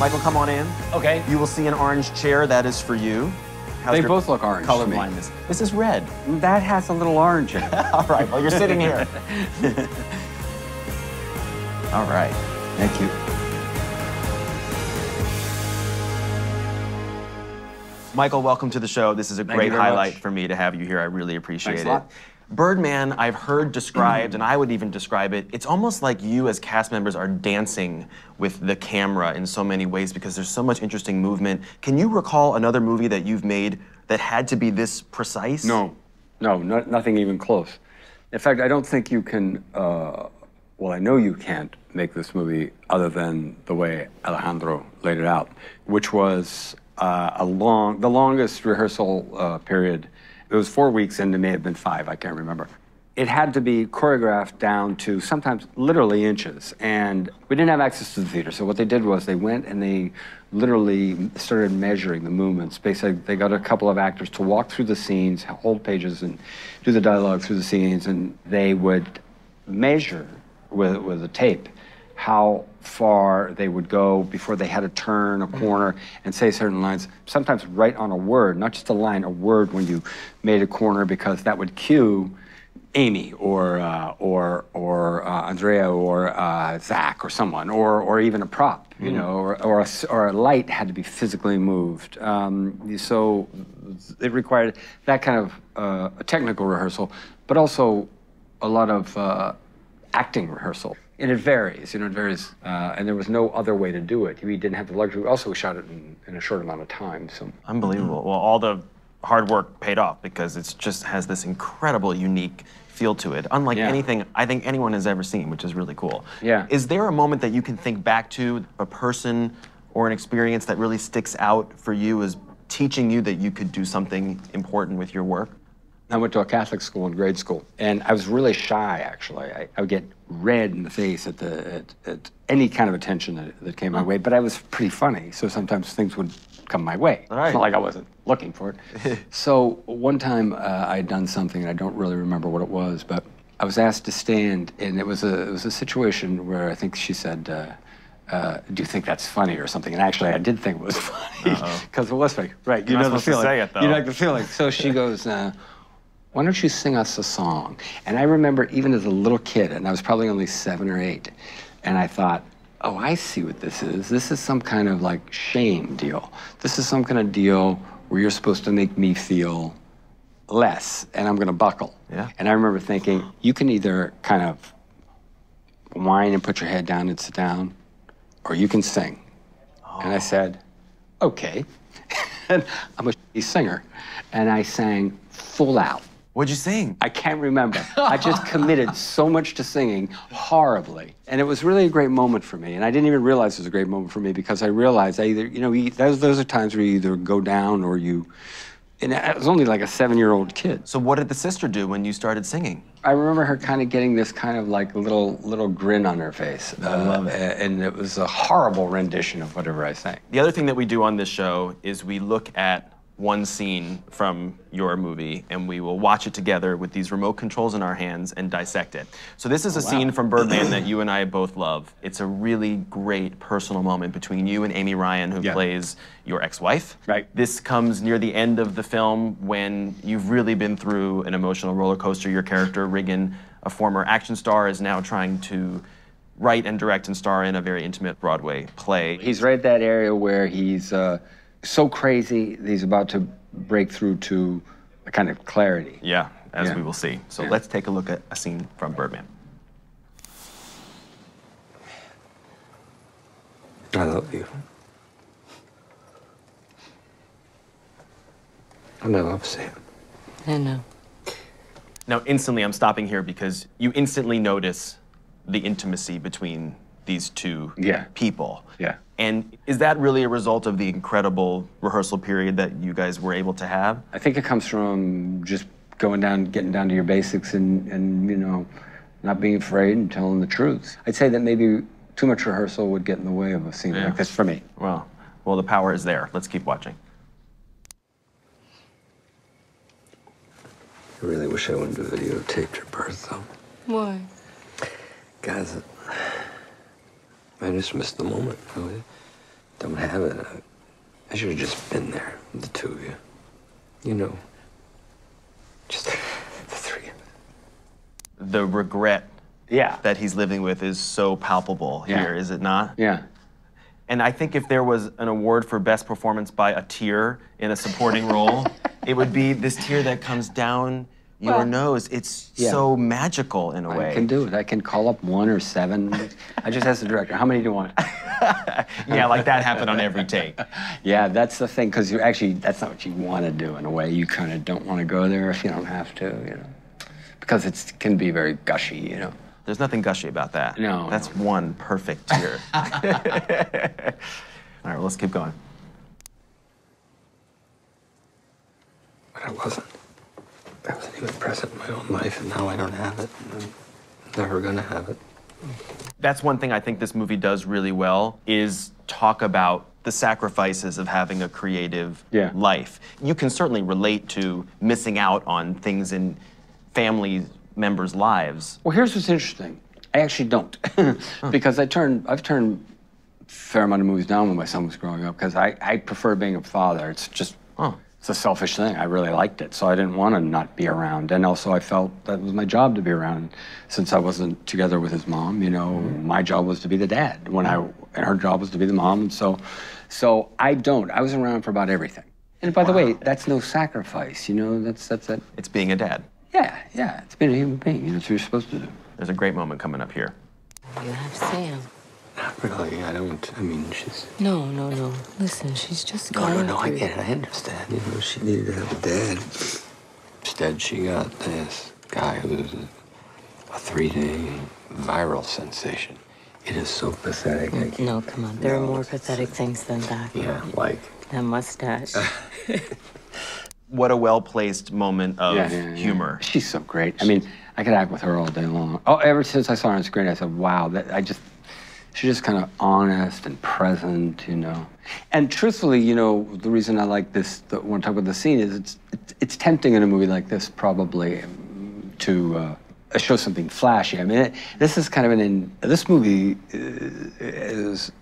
Michael, come on in. Okay. You will see an orange chair. That is for you. How's They your both look orange color to me. blindness? This is red. That has a little orange in it. All right, well, you're sitting here. All right. Thank you. Michael, welcome to the show. This is a Thank great you very highlight much. for me to have you here. I really appreciate Thanks it. a lot. Birdman, I've heard described, and I would even describe it, it's almost like you as cast members are dancing with the camera in so many ways because there's so much interesting movement. Can you recall another movie that you've made that had to be this precise? No, nothing even close. In fact, I don't think you can, well, I know you can't make this movie other than the way Alejandro laid it out, which was the longest rehearsal period. It was 4 weeks, and it may have been 5, I can't remember. It had to be choreographed down to sometimes literally inches, and we didn't have access to the theater, so what they did was they went and they literally started measuring the movements. Basically, they got a couple of actors to walk through the scenes, hold pages, and do the dialogue through the scenes, and they would measure with a tape how far they would go before they had to turn a corner and say certain lines, sometimes right on a word, not just a line, a word when you made a corner, because that would cue Amy or Andrea or Zach or someone, or even a prop, you know, or a light had to be physically moved. So it required that kind of a technical rehearsal, but also a lot of acting rehearsal. And it varies, you know, it varies. And there was no other way to do it. We didn't have the luxury. Also, we shot it in a short amount of time, so. Unbelievable. Well, all the hard work paid off because it just has this incredible, unique feel to it, unlike anything I think anyone has ever seen, which is really cool. Yeah. Is there a moment that you can think back to, a person or an experience that really sticks out for you as teaching you that you could do something important with your work? I went to a Catholic school in grade school, and I was really shy, actually. I would get red in the face at any kind of attention that came my way, but I was pretty funny, so sometimes things would come my way. All right. It's not like I wasn't looking for it. So one time I had done something, and I don't really remember what it was, but I was asked to stand, and it was a situation where I think she said, do you think that's funny or something? And actually, I did think it was funny, because it was funny. Right, you know the feeling. Say it, though. You know the feeling. So she goes, why don't you sing us a song? And I remember even as a little kid, and I was probably only 7 or 8, and I thought, oh, I see what this is. This is some kind of like shame deal. This is some kind of deal where you're supposed to make me feel less, and I'm gonna buckle. Yeah. And I remember thinking, you can either kind of whine and put your head down and sit down, or you can sing. And I said, okay. And I'm a shitty singer. And I sang full out. What'd you sing? I can't remember. I just committed so much to singing horribly. And it was really a great moment for me. And I didn't even realize it was a great moment for me because I realized I either, you know, those are times where you either go down or you, and I was only like a 7-year-old kid. So what did the sister do when you started singing? I remember her kind of getting this kind of like little grin on her face. I love it. And it was a horrible rendition of whatever I sang. The other thing that we do on this show is we look at one scene from your movie, and we will watch it together with these remote controls in our hands and dissect it. So this is a scene from Birdman that you and I both love. It's a really great personal moment between you and Amy Ryan, who plays your ex-wife. Right. This comes near the end of the film when you've really been through an emotional roller coaster. Your character, Riggin, a former action star, is now trying to write and direct and star in a very intimate Broadway play. He's right at that area where he's so crazy that he's about to break through to a kind of clarity. Yeah, as we will see. So let's take a look at a scene from Birdman. I love you. And I love Sam. I know. Now, instantly, I'm stopping here because you instantly notice the intimacy between these two people. Yeah. And is that really a result of the incredible rehearsal period that you guys were able to have? I think it comes from just getting down to your basics and you know, not being afraid and telling the truth. I'd say that maybe too much rehearsal would get in the way of a scene like this for me. Well, the power is there. Let's keep watching. I really wish I wouldn't have videotaped your birth, though. Why? Guys, I just missed the moment, really. don't have it. I should have just been there, the two of you. You know, just the three of us. The regret that he's living with is so palpable here, is it not? Yeah. And I think if there was an award for best performance by a tear in a supporting role, it would be this tear that comes down your nose. It's so magical in a way. I can do it. I can call up 1 or 7. I just ask the director, how many do you want? Yeah, like that happened on every take. Yeah, that's the thing, because you actually, that's not what you want to do in a way. You kind of don't want to go there if you don't have to, you know. Because it can be very gushy, you know. There's nothing gushy about that. No. That's one perfect tear. All right, well, let's keep going. But I wasn't even present in my own life, and now I don't have it. And I'm never gonna have it. That's one thing I think this movie does really well, is talk about the sacrifices of having a creative life. You can certainly relate to missing out on things in family members' lives. Well, here's what's interesting. I actually don't, because I've turned a fair amount of movies down when my son was growing up, because I prefer being a father. It's just, it's a selfish thing. I really liked it, so I didn't want to not be around. And also I felt that was my job to be around. Since I wasn't together with his mom, you know, my job was to be the dad, and her job was to be the mom. And so I don't. I was around for about everything. And by the way, that's no sacrifice, you know, that's it. It's being a dad. Yeah, it's being a human being. You know, it's what you're supposed to do. There's a great moment coming up here. You have Sam. Not really, I don't. I mean, she's... No. Listen, she's just going No, I get it, I understand. You know, she needed to have a dad. Instead, she got this guy who's a 3-day viral sensation. It is so pathetic. No, come on. There are more pathetic things than that. Yeah, like... That mustache. What a well-placed moment of humor. She's so great. I mean, I could act with her all day long. Oh, ever since I saw her on screen, I said, wow, she's just kind of honest and present, you know. And truthfully, you know, the reason I like this, when I talk about the scene, is it's tempting in a movie like this, probably, to show something flashy. I mean, this is kind of this movie is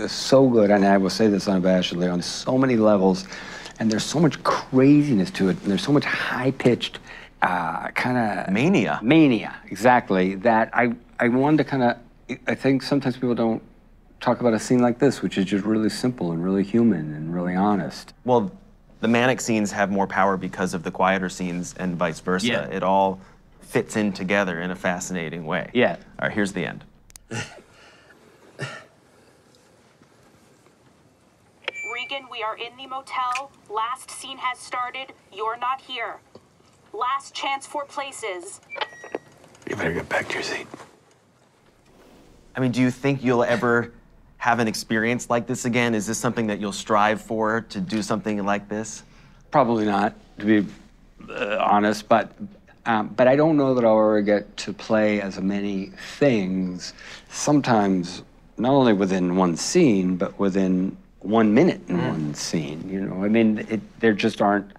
so good, and I will say this unabashedly, on so many levels. And there's so much craziness to it, and there's so much high-pitched kind of... Mania. Mania, exactly, that I wanted to kind of... I think sometimes people don't talk about a scene like this, which is just really simple and really human and really honest. Well, the manic scenes have more power because of the quieter scenes and vice versa. Yeah. It all fits in together in a fascinating way. Yeah. All right, here's the end. Regan, we are in the motel. Last scene has started. You're not here. Last chance for places. You better get back to your seat. I mean, do you think you'll ever have an experience like this again? Is this something that you'll strive for, to do something like this? Probably not, to be honest, but I don't know that I'll ever get to play as many things, sometimes not only within one scene, but within 1 minute in one scene, you know? I mean, there just aren't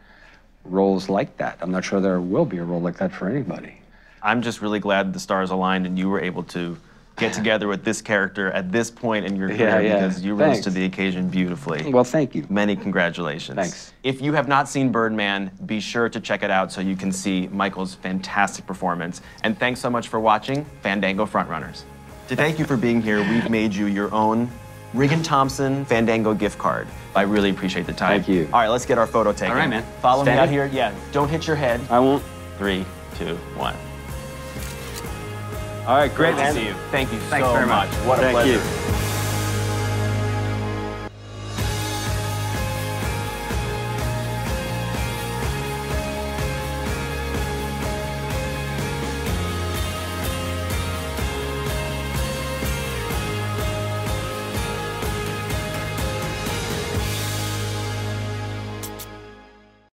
roles like that. I'm not sure there will be a role like that for anybody. I'm just really glad the stars aligned and you were able to get together with this character at this point in your career, because you rose to the occasion beautifully. Well, thank you. Many congratulations. Thanks. If you have not seen Birdman, be sure to check it out so you can see Michael's fantastic performance. And thanks so much for watching Fandango FrontRunners. To thank you for being here, we've made you your own Regan Thompson Fandango gift card. I really appreciate the time. Thank you. All right, let's get our photo taken. All right, man. Follow me Stand out it. here. Yeah, don't hit your head. I won't. 3, 2, 1. All right, great, Great to see you. Thank you Thanks so very much. What a Thank pleasure. you.